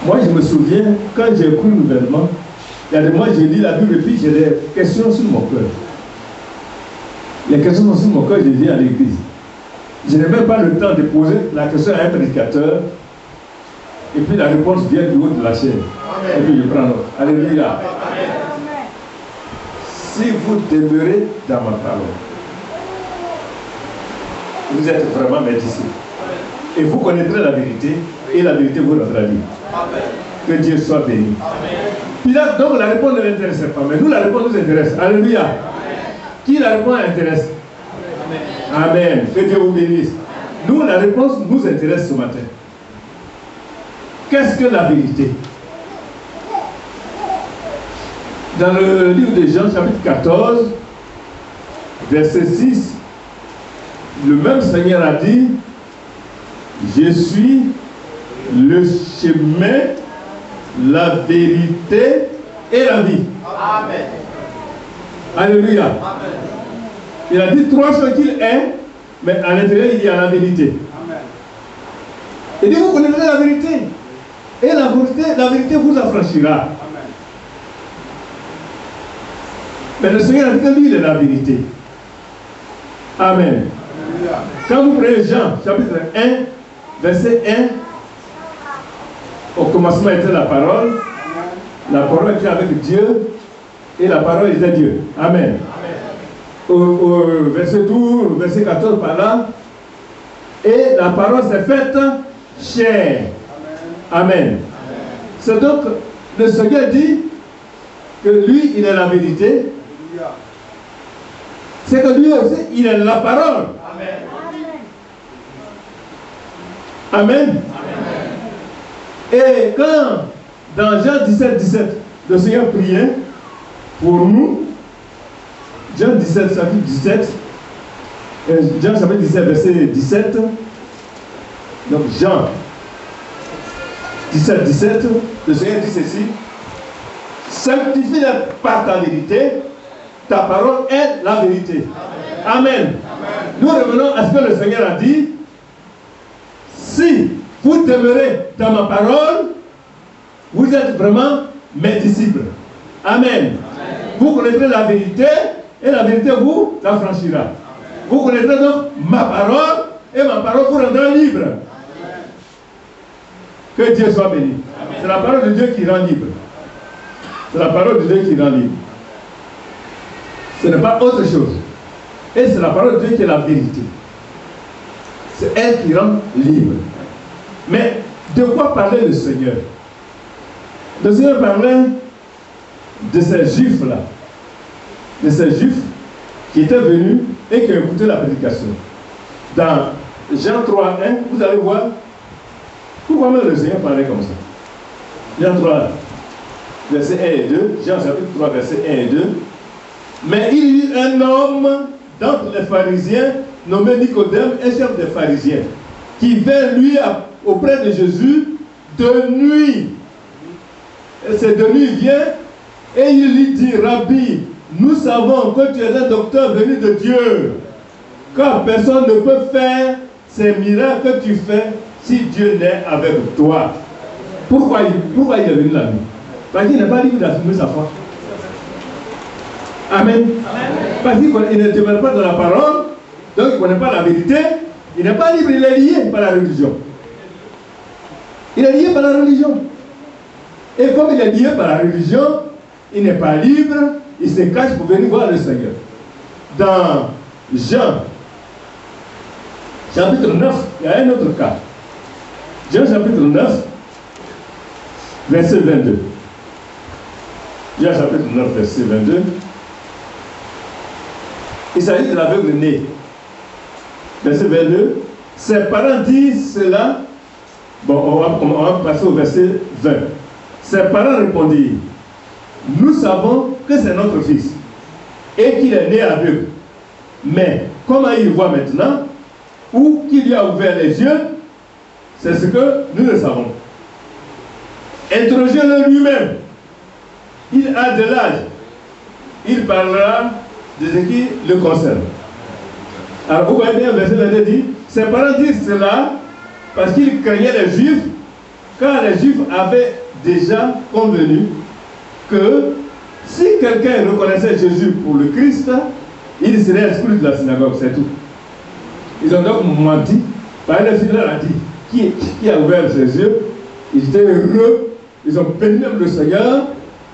Moi, je me souviens, quand j'ai cru nouvellement, il y a des mois, j'ai lu la Bible et puis j'ai des questions sur mon cœur. Les questions sont sur mon cœur, je viens à l'église. Je n'ai même pas le temps de poser la question à un prédicateur et puis la réponse vient du haut de la chaîne. Et puis je prends l'autre. Alléluia. Si vous demeurez dans ma parole, vous êtes vraiment mes disciples. Et vous connaîtrez la vérité, et la vérité vous rendra libre. Que Dieu soit béni. Puis là, donc la réponse ne l'intéressait pas, mais nous, la réponse nous intéresse. Alléluia. Amen. Qui la réponse intéresse? Amen. Amen. Que Dieu vous bénisse. Nous, la réponse nous intéresse ce matin. Qu'est-ce que la vérité? Dans le livre de Jean, chapitre 14, verset 6, le même Seigneur a dit, je suis le chemin, la vérité et la vie. Amen. Alléluia. Amen. Il a dit 3 choses qu'il est, mais à l'intérieur il y a la vérité. Amen. Il dit vous connaîtrez la vérité. Et la vérité vous affranchira. Amen. Mais le Seigneur a dit que lui il est la vérité. Amen. Alléluia. Quand vous prenez Jean, chapitre 1, verset 1, au commencement était la parole était avec Dieu, et la parole était Dieu. Amen. Au verset 12, verset 14 par là, et la parole s'est faite chair. Amen. C'est donc, le Seigneur dit que lui, il est la vérité. C'est que lui aussi, il est la parole. Amen. Amen. Et quand, dans Jean 17, 17, le Seigneur priait pour nous, Jean 17, chapitre 17, Jean chapitre 17, verset 17, donc Jean 17, 17, le Seigneur dit ceci, sanctifie-les par ta vérité, ta parole est la vérité. Amen. Amen. Nous revenons à ce que le Seigneur a dit, si vous demeurez dans ma parole, vous êtes vraiment mes disciples. Amen. Amen. Vous connaîtrez la vérité et la vérité vous affranchira. Amen. Vous connaîtrez donc ma parole et ma parole vous rendra libre. Amen. Que Dieu soit béni. C'est la parole de Dieu qui rend libre. C'est la parole de Dieu qui rend libre. Ce n'est pas autre chose. Et c'est la parole de Dieu qui est la vérité. C'est elle qui rend libre. Mais de quoi parlait le Seigneur? Le Seigneur parlait de ces juifs-là. De ces juifs qui étaient venus et qui écoutaient la prédication. Dans Jean 3, 1, vous allez voir pourquoi même le Seigneur parlait comme ça. Jean 3, verset 1 et 2. Jean chapitre 3, verset 1 et 2. Mais il y eut un homme d'entre les pharisiens nommé Nicodème, un chef des pharisiens, qui vint lui auprès de Jésus de nuit. Et c'est de nuit, il vient et il lui dit, Rabbi, nous savons que tu es un docteur venu de Dieu, car personne ne peut faire ces miracles que tu fais si Dieu n'est avec toi. Pourquoi il est venu la nuit? Parce qu'il n'est pas libre d'assumer sa foi. Amen. Amen. Parce qu'il ne demeure pas dans la parole, donc il ne connaît pas la vérité, il n'est pas libre, il est lié par la religion. Il est lié par la religion. Et comme il est lié par la religion, il n'est pas libre, il se cache pour venir voir le Seigneur. Dans Jean, chapitre 9, il y a un autre cas. Jean, chapitre 9, verset 22. Jean, chapitre 9, verset 22. Il s'agit de l'aveugle né. Verset 22. Ses parents disent cela. Bon, on va passer au verset 20. Ses parents répondirent, nous savons que c'est notre fils et qu'il est né aveugle. Mais comment il voit maintenant ou qui lui a ouvert les yeux, c'est ce que nous ne savons. Interrogez-le lui-même. Il a de l'âge. Il parlera de ce qui le concerne. Alors vous voyez bien, verset 22 dit, ses parents disent cela parce qu'ils craignaient les Juifs, car les Juifs avaient déjà convenu que si quelqu'un reconnaissait Jésus pour le Christ, il serait exclu de la synagogue, c'est tout. Ils ont donc menti. Par le Seigneur a dit, qui a ouvert ses yeux, ils étaient heureux, ils ont béni même le Seigneur,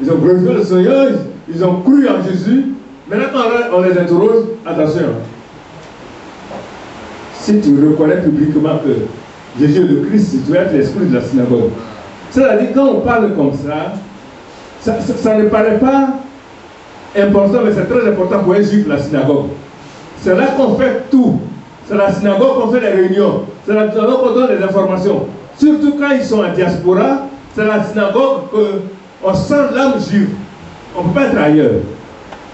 ils ont glorifié le Seigneur, ils ont cru en Jésus. Maintenant, quand on les interroge, attention, si tu reconnais publiquement que Jésus est le Christ, tu vas être exclu de la synagogue. C'est-à-dire, quand on parle comme ça ne paraît pas important, mais c'est très important pour un juif, la synagogue. C'est là qu'on fait tout. C'est la synagogue qu'on fait les réunions. C'est la synagogue qu'on donne les informations. Surtout quand ils sont en diaspora, c'est la synagogue qu'on sent l'âme juive. On ne peut pas être ailleurs.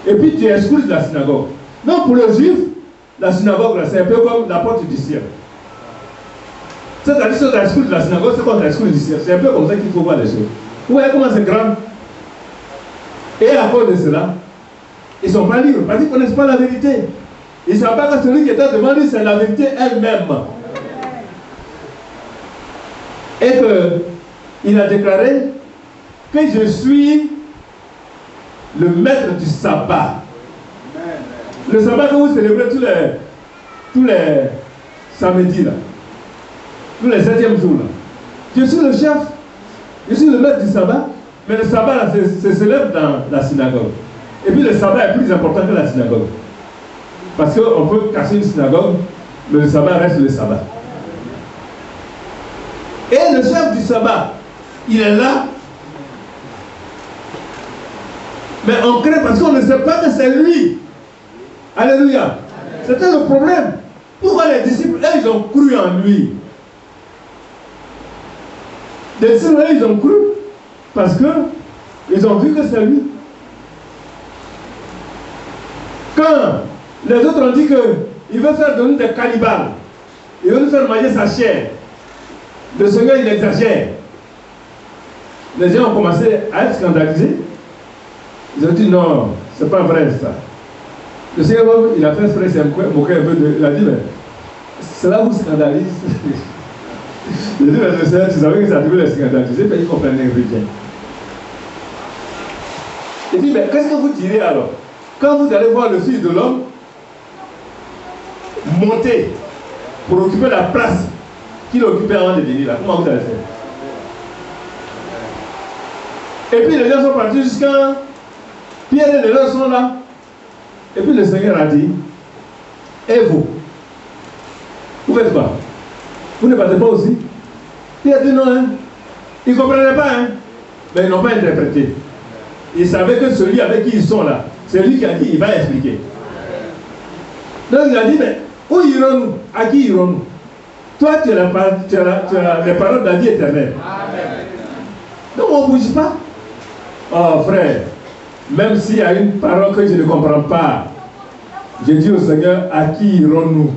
Et puis tu es exclu de la synagogue. Non, pour le juif, la synagogue, c'est un peu comme la porte du ciel. C'est-à-dire que si on est exclu de la synagogue, c'est qu'on est exclu du ciel. C'est un peu comme ça qu'il faut voir les choses. Vous voyez comment c'est grand? Et à cause de cela, ils ne sont pas libres parce qu'ils ne connaissent pas la vérité. Ils ne savent pas que celui qui était devant lui, c'est la vérité elle-même. Et qu'il a déclaré que je suis le maître du sabbat. Le sabbat que vous célébrez tous les samedis, là, tous les 7e jours. Là. Je suis le chef, je suis le maître du sabbat, mais le sabbat là, se célèbre dans la synagogue. Et puis le sabbat est plus important que la synagogue. Parce qu'on peut casser une synagogue, mais le sabbat reste le sabbat. Et le chef du sabbat, il est là. Mais on craint parce qu'on ne sait pas que c'est lui. Alléluia. C'était le problème. Pourquoi les disciples, eux, ils ont cru en lui? Les disciples, eux, ils ont cru parce qu'ils ont vu que c'est lui. Quand les autres ont dit qu'il veut faire de nous des cannibales, il veut nous faire manger sa chair, le Seigneur, il exagère. Les gens ont commencé à être scandalisés. Ils ont dit non, c'est pas vrai ça. Le Seigneur, il a fait exprès, c'est moqué un peu de. Il a dit, mais cela vous scandalise. Il a dit, mais le Seigneur, tu savais que ça devait les scandaliser, mais ils comprenaient rien. Il dit, mais qu'est-ce que vous direz alors? Quand vous allez voir le Fils de l'homme monter pour occuper la place qu'il occupait avant de venir là, comment vous allez faire? Et puis les gens sont partis jusqu'à Pierre et les gens sont là. Et puis le Seigneur a dit, et vous faites quoi? Vous ne partez pas aussi? Il a dit non, hein? Ils ne comprenaient pas, hein? Mais ils n'ont pas interprété. Ils savaient que celui avec qui ils sont là, c'est lui qui a dit, il va expliquer. Donc il a dit, mais où irons-nous? À qui irons-nous? Toi, tu as les paroles de la vie éternelle. Donc on ne bouge pas. Oh frère, même s'il y a une parole que je ne comprends pas, je dis au Seigneur, à qui irons-nous?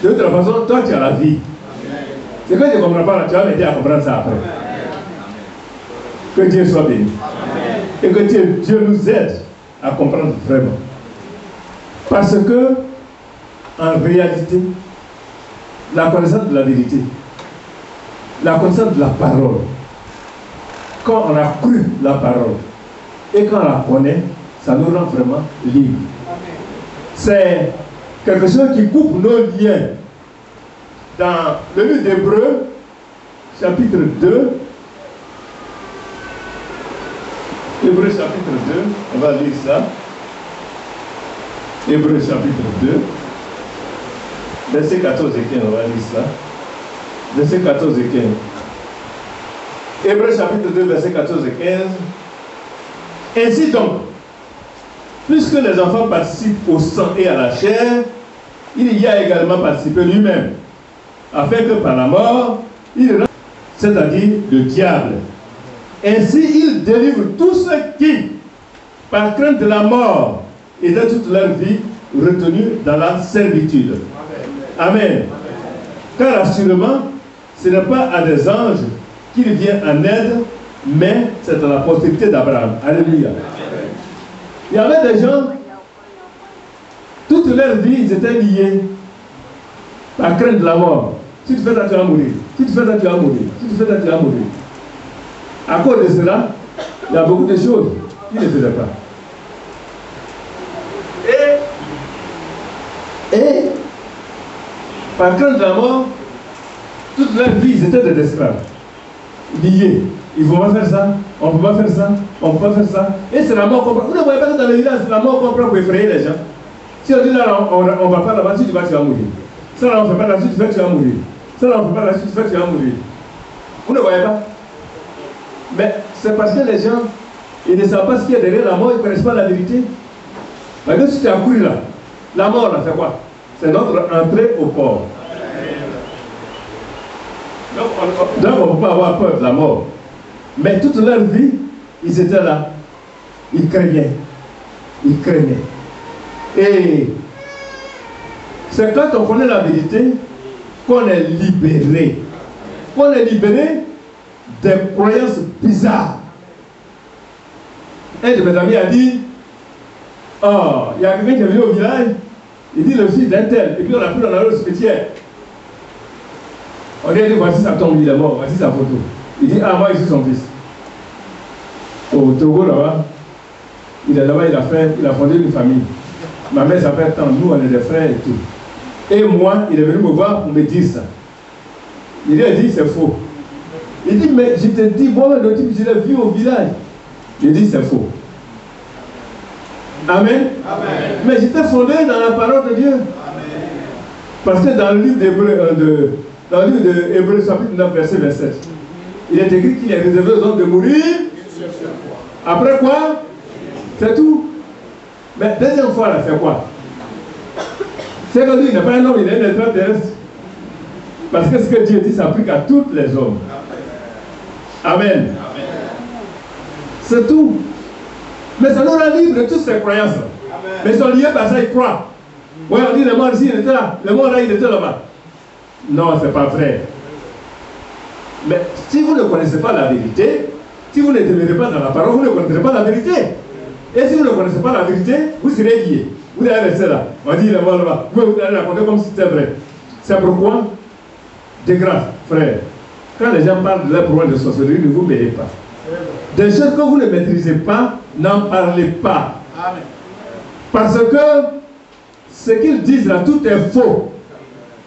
De toute façon, toi tu as la vie. C'est que je ne comprends pas, tu vas m'aider à comprendre ça après. Que Dieu soit béni. Et que Dieu nous aide à comprendre vraiment. Parce que, en réalité, la connaissance de la vérité, la connaissance de la parole, quand on a cru la parole et quand on la connaît, ça nous rend vraiment libres. C'est quelque chose qui coupe nos liens. Dans le livre d'Hébreux, chapitre 2, Hébreux chapitre 2, on va lire ça. Hébreux chapitre 2, verset 14 et 15, on va lire ça. Verset 14 et 15. Hébreux chapitre 2, verset 14 et 15. Ainsi donc, puisque les enfants participent au sang et à la chair, il y a également participé lui-même, afin que par la mort, il rende, c'est-à-dire le diable. Ainsi, il délivre tous ceux qui, par crainte de la mort, et de toute leur vie, retenus dans la servitude. Amen. Car assurément, ce n'est pas à des anges qu'il vient en aide, mais c'est à la postérité d'Abraham. Alléluia. Il y avait des gens, toute toute leur vie, ils étaient liés par crainte de la mort. Si tu fais ça, tu vas mourir. Si tu fais ça, tu vas mourir. Si tu fais ça, tu vas mourir. À cause de cela, il y a beaucoup de choses qu'ils ne faisaient pas. Et par crainte de la mort, toute leur vie, ils étaient des esclaves. Liés. Ils ne vont pas faire ça, on ne peut pas faire ça, on ne peut pas faire ça. Et c'est la mort qu'on prend. Vous ne voyez pas que dans les villages, c'est la mort qu'on prend pour effrayer les gens. Si on dit là, on ne va pas là-bas, si tu vas, tu vas mourir. Ça là, on ne fait pas là-dessus, tu fais, tu vas mourir. Ça là, on ne fait pas là-dessus, tu fais, tu vas mourir. Vous ne voyez pas? Mais c'est parce que les gens, ils ne savent pas ce qu'il y a derrière la mort, ils ne connaissent pas la vérité. Parce que si tu as couru là, la mort là, c'est quoi? C'est notre entrée au port. Donc on ne peut pas avoir peur de la mort. Mais toute leur vie, ils étaient là. Ils craignaient. Ils craignaient. Et c'est quand on connaît la vérité qu'on est libéré. Qu'on est libéré des croyances bizarres. Un de mes amis a dit, oh, il y a quelqu'un qui est venu au village, il dit le fils d'un tel, et puis on a pris dans la rue cimetière. On lui a dit, voici sa tombe, il est mort, voici sa photo. Il dit, ah, moi je suis son fils. Au Togo là-bas, il est là-bas, il a fondé une famille. Ma mère s'appelle tant, nous on est des frères et tout. Et moi, il est venu me voir pour me dire ça. Il a dit, c'est faux. Il dit, mais je te dis, moi, le type, je l'ai vu au village. Il dit, c'est faux. Amen. Amen. Mais j'étais fondé dans la parole de Dieu. Amen. Parce que dans le livre d'Hébreux, chapitre 9, verset 27, il est écrit qu'il est réservé aux hommes de mourir. Après quoi? C'est tout. Mais deuxième fois, là, c'est quoi? C'est que lui, il n'est pas un homme, il est un extraterrestre. Parce que ce que Dieu dit s'applique à tous les hommes. Amen. C'est tout. Mais ça nous rend libre de toutes ces croyances. Mais ils sont liés par ça, ils croient. Oui, on dit le monde ici, il était là. Le monde là, il était là-bas. Non, ce n'est pas vrai. Mais si vous ne connaissez pas la vérité, si vous ne demeurez pas dans la parole, vous ne connaîtrez pas la vérité. Et si vous ne connaissez pas la vérité, vous serez liés. Vous allez rester là. On dit le monde là-bas. Vous allez raconter comme si c'était vrai. C'est pourquoi, de grâce, frère, quand les gens parlent de leur problème de sorcellerie, ne vous mêlez pas. Des choses que vous ne maîtrisez pas, n'en parlez pas. Amen. Parce que ce qu'ils disent là, tout est faux.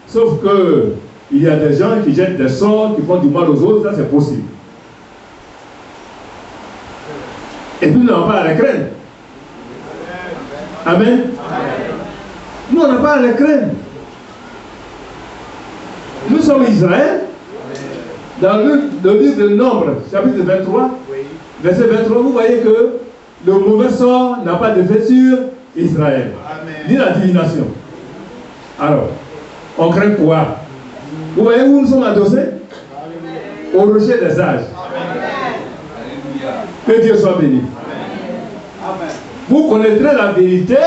Sauf que il y a des gens qui jettent des sorts, qui font du mal aux autres, ça c'est possible. Et puis nous n'avons pas à les craindre. Amen. Amen. Nous on n'a pas à les craindre. Nous sommes Israël. Dans le livre de Nombre, chapitre 23, verset 23, vous voyez que le mauvais sort n'a pas d'effet sur Israël, ni la divination. Alors, on craint quoi? Vous voyez où nous sommes adossés? Au rocher des âges. Que Dieu soit béni. Vous connaîtrez la vérité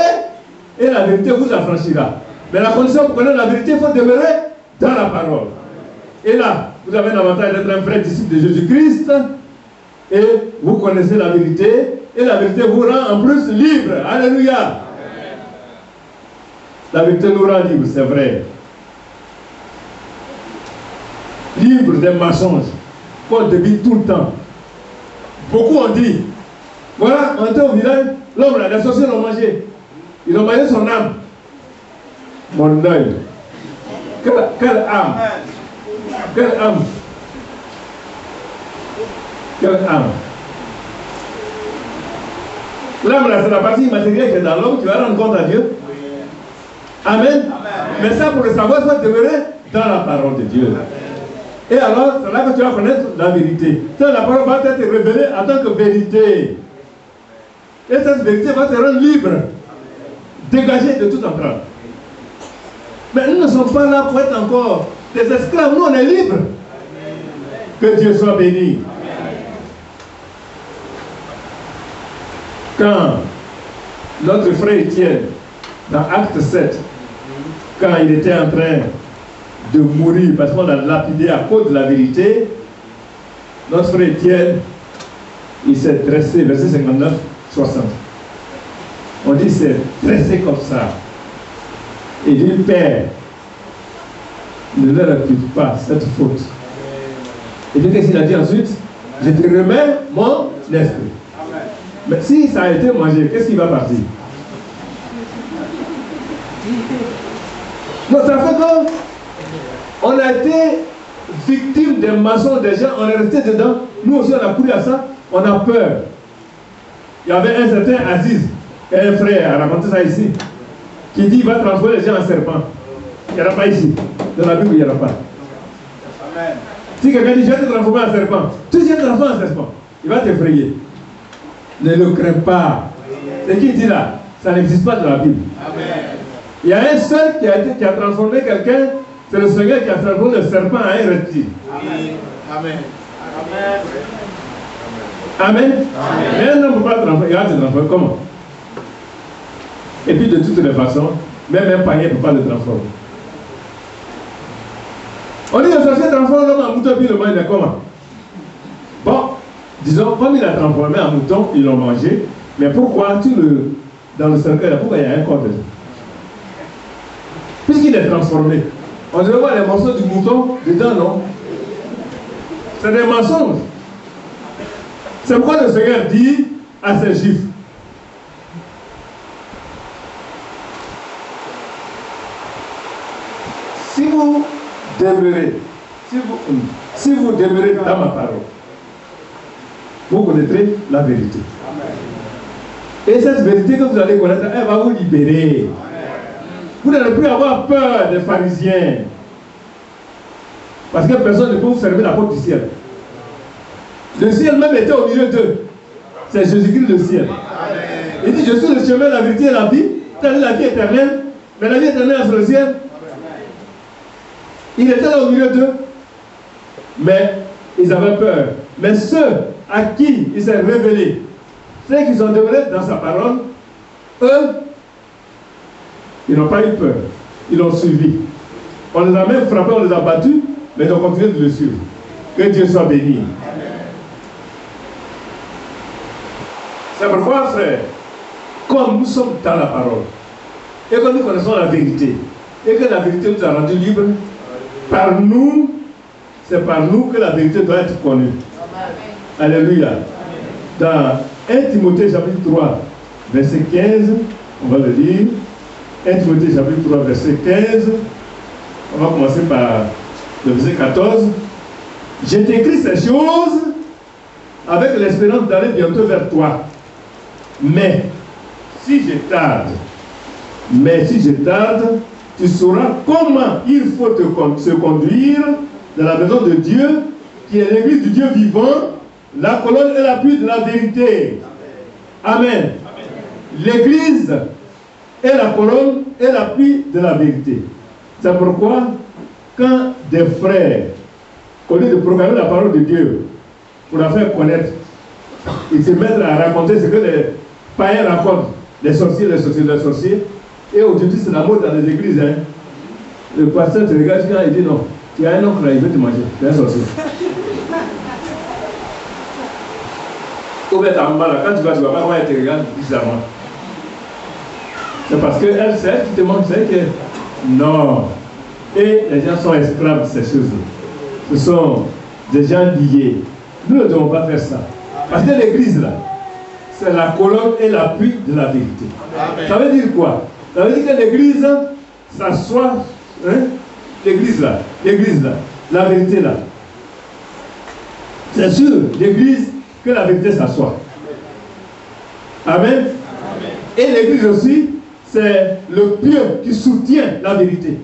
et la vérité vous affranchira. Mais la condition pour connaître la vérité, il faut demeurer dans la parole. Et là, vous avez l'avantage d'être un vrai disciple de Jésus-Christ et vous connaissez la vérité et la vérité vous rend en plus libre. Alléluia. Amen. La vérité nous rend libre, c'est vrai. Libre des mensonges qu'on débite tout le temps. Beaucoup ont dit, voilà, on était au village, l'homme là, les sorciers l'ont mangé. Ils ont mangé son âme. Mon œil. Quelle âme? Quelle âme? Quelle âme? L'âme là, c'est la partie immatérielle qui est dans l'homme, tu vas rendre compte à Dieu. Amen. Amen. Mais ça, pour le savoir, il faut demeurer dans la parole de Dieu. Amen. Et alors, c'est là que tu vas connaître la vérité. La parole va t'être révélée en tant que vérité. Et cette vérité va te rendre libre, dégagé de tout entrave. Mais nous ne sommes pas là pour être encore des esclaves, nous on est libres. Que Dieu soit béni. Quand notre frère Étienne, dans Acte 7, quand il était en train de mourir parce qu'on l'a lapidé à cause de la vérité, notre frère Étienne, il s'est dressé, verset 59, 60. On dit il s'est dressé comme ça. Il dit, Père, ne leur impute pas cette faute. Et puis qu'est-ce qu'il a dit ensuite? Je te remets mon esprit. Mais si ça a été mangé, qu'est-ce qui va partir? Donc ça fait qu'on a été victime des mensonges des gens, on est resté dedans. Nous aussi on a couru à ça, on a peur. Il y avait un certain Aziz, un frère a raconté ça ici, qui dit qu'il va transformer les gens en serpents. Il n'y en a pas ici. Dans la Bible, il n'y en a pas. Amen. Si quelqu'un dit je vais te transformer en serpent, tu dis je vais te transformer en serpent, il va t'effrayer. Ne le crains pas. Ce qu'il dit là, ça n'existe pas dans la Bible. Amen. Il y a un seul qui a transformé quelqu'un, c'est le Seigneur qui a transformé le serpent en un reptile. Amen. Amen. Amen. Mais un homme ne peut pas transformer, il va te transformer comment? Et puis de toutes les façons, même un païen ne peut pas le transformer. On dit que le sorcier transforme l'homme en mouton, puis le mange comment? Bon, disons, comme il a transformé en mouton, ils l'ont mangé, mais pourquoi dans le cercueil, pourquoi il y a un corps dedans? Puisqu'il est transformé, on devait voir les morceaux du mouton dedans, non? C'est des mensonges. C'est pourquoi le Seigneur dit à ces Juifs, si vous demeurez, si vous demeurez dans ma parole, vous connaîtrez la vérité. Et cette vérité que vous allez connaître, elle va vous libérer. Vous n'allez plus avoir peur des pharisiens. Parce que personne ne peut vous fermer la porte du ciel. Le ciel même était au milieu d'eux. C'est Jésus-Christ le ciel. Il dit, je suis le chemin, la vérité et la vie. C'est la vie éternelle. Mais la vie éternelle est sur le ciel. Il était là au milieu d'eux. Mais ils avaient peur. Mais ceux à qui il s'est révélé, ceux qui sont demeurés dans sa parole, eux, ils n'ont pas eu peur. Ils l'ont suivi. On les a même frappés, on les a battus, mais ils ont continué de le suivre. Que Dieu soit béni. C'est pourquoi, frère, comme nous sommes dans la parole, et que nous connaissons la vérité, et que la vérité nous a rendus libres, par nous, c'est par nous que la vérité doit être connue. Amen. Alléluia. Dans 1 Timothée chapitre 3, verset 15, on va le lire. 1 Timothée chapitre 3, verset 15, on va commencer par le verset 14. Je t'écris ces choses avec l'espérance d'aller bientôt vers toi. Mais si je tarde, tu sauras comment il faut se conduire dans la maison de Dieu, qui est l'église du Dieu vivant, la colonne et l'appui de la vérité. Amen. Amen. L'église est la colonne et l'appui de la vérité. C'est pourquoi, quand des frères, au lieu de proclamer la parole de Dieu pour la faire connaître, ils se mettent à raconter ce que les païens racontent, les sorciers, et aujourd'hui c'est la mode dans les églises. Hein. Le pasteur te regarde et dit non, tu as un oncle là, il veut te manger, c'est un sorcier. Ou bien ta maman là, quand tu vas voir, elle te regarde bizarrement. C'est parce qu'elle sait qui te mange, c'est que non. Et les gens sont esclaves de ces choses-là. Ce sont des gens liés. Nous ne devons pas faire ça. Parce que l'église là, c'est la colonne et l'appui de la vérité. Amen. Ça veut dire quoi? Ça veut dire que l'église s'assoit, hein? L'église là, la vérité là. C'est sûr, l'église, que la vérité s'assoit. Amen. Amen. Et l'église aussi, c'est le pieu qui soutient la vérité.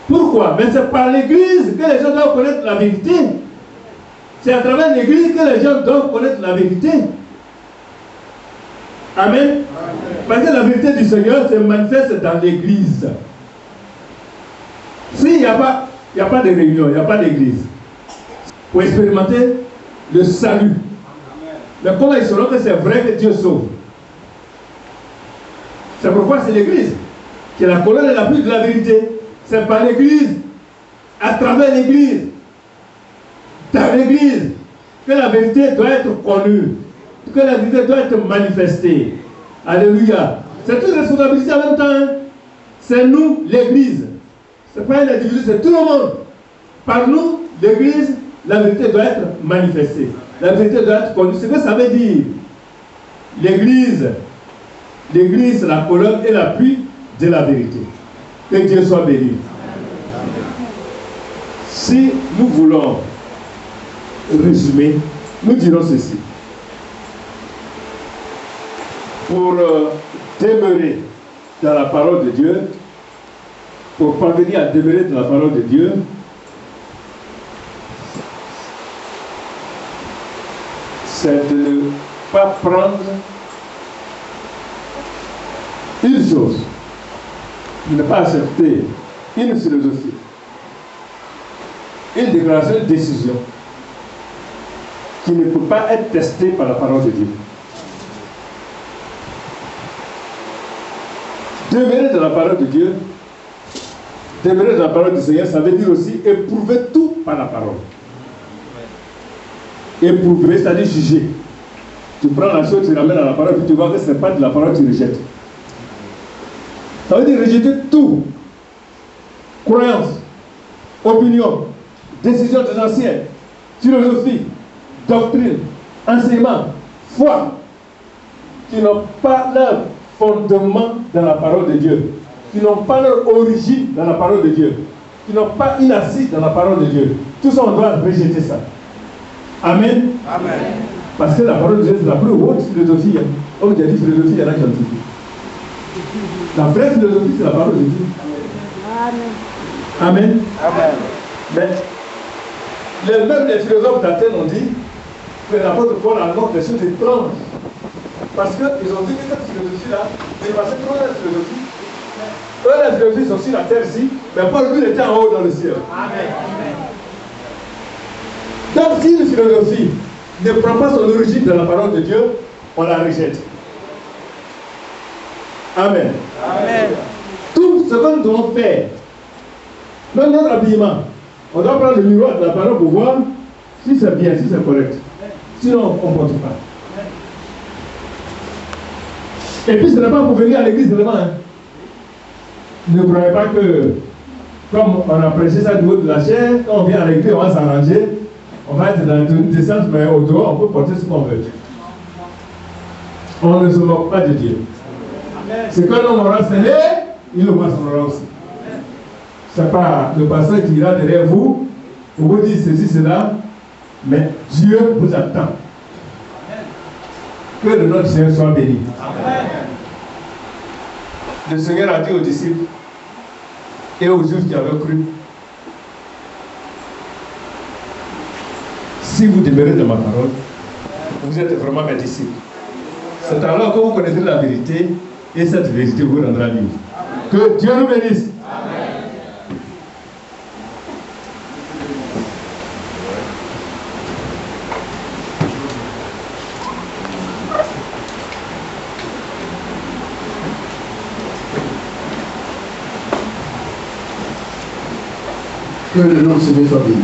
Pourquoi? Mais c'est par l'église que les gens doivent connaître la vérité. C'est à travers l'église que les gens doivent connaître la vérité. Amen. Amen. Parce que la vérité du Seigneur se manifeste dans l'église. S'il n'y a pas de réunion, il n'y a pas d'église, pour expérimenter le salut. Mais comment ils sauront que c'est vrai que Dieu sauve? C'est pourquoi c'est l'église qui est la colonne et l'appui de la vérité. C'est par l'église, à travers l'église, dans l'église, que la vérité doit être connue, que la vérité doit être manifestée. Alléluia. C'est une responsabilité en même temps. c'est nous, l'Église. Ce n'est pas un individu, c'est tout le monde. Par nous, l'Église, la vérité doit être manifestée. La vérité doit être connue. Ce que ça veut dire, l'Église, c'est la colonne et l'appui de la vérité. Que Dieu soit béni. Si nous voulons résumer, nous dirons ceci. Pour demeurer dans la parole de Dieu, pour parvenir à demeurer dans la parole de Dieu, c'est de ne pas prendre une chose, de ne pas accepter une philosophie, une déclaration, une décision qui ne peut pas être testée par la parole de Dieu. Demeurer dans la parole de Dieu, demeurer dans la parole du Seigneur, ça veut dire aussi éprouver tout par la parole. Éprouver, c'est-à-dire juger. Tu prends la chose, tu ramènes à la parole, puis tu vois que ce n'est pas de la parole, tu rejettes. Ça veut dire rejeter tout. Croyance, opinion, décision des anciens, philosophie, doctrine, enseignement, foi, qui n'ont pas leur fondement dans la parole de Dieu, qui n'ont pas leur origine dans la parole de Dieu, qui n'ont pas une assise dans la parole de Dieu. Tout ça, on doit rejeter ça. Amen. Amen. Parce que la parole de Dieu, c'est la plus haute philosophie. Comme tu as dit, philosophie, il y en a qui ont dit. La vraie philosophie, c'est la parole de Dieu. Amen. Amen. Mais même les philosophes d'Athènes ont dit que l'apôtre Paul annonce des choses étranges. Parce qu'ils ont dit que cette philosophie-là, c'est parce que la philosophie, eux, la philosophie sont sur la terre-ci, mais Paul, lui, était en haut dans le ciel. Amen. Donc, si une philosophie ne prend pas son origine dans la parole de Dieu, on la rejette. Amen. Amen. Tout ce que nous devons faire, même notre habillement, on doit prendre le miroir de la parole pour voir si c'est bien, si c'est correct. Sinon, on ne porte pas. Et puis, ce n'est pas pour venir à l'église seulement. Hein. Ne croyez pas que, comme on a prêché ça du haut de la chair, quand on vient à l'église, on va s'arranger, on va être dans une descente, mais au dehors, on peut porter ce qu'on veut. On ne se moque pas de Dieu. Ce que l'homme aura scellé, il le moissonnera aussi. Ce n'est pas le pasteur qui ira derrière vous, pour vous dire ceci, cela, mais Dieu vous attend. Que le nom du Seigneur soit béni. Amen. Le Seigneur a dit aux disciples et aux juifs qui avaient cru, si vous demeurez dans ma parole, vous êtes vraiment mes disciples. C'est alors que vous connaîtrez la vérité et cette vérité vous rendra libre. Que Dieu nous bénisse. Amen. Que le nom de Seigneur soit béni.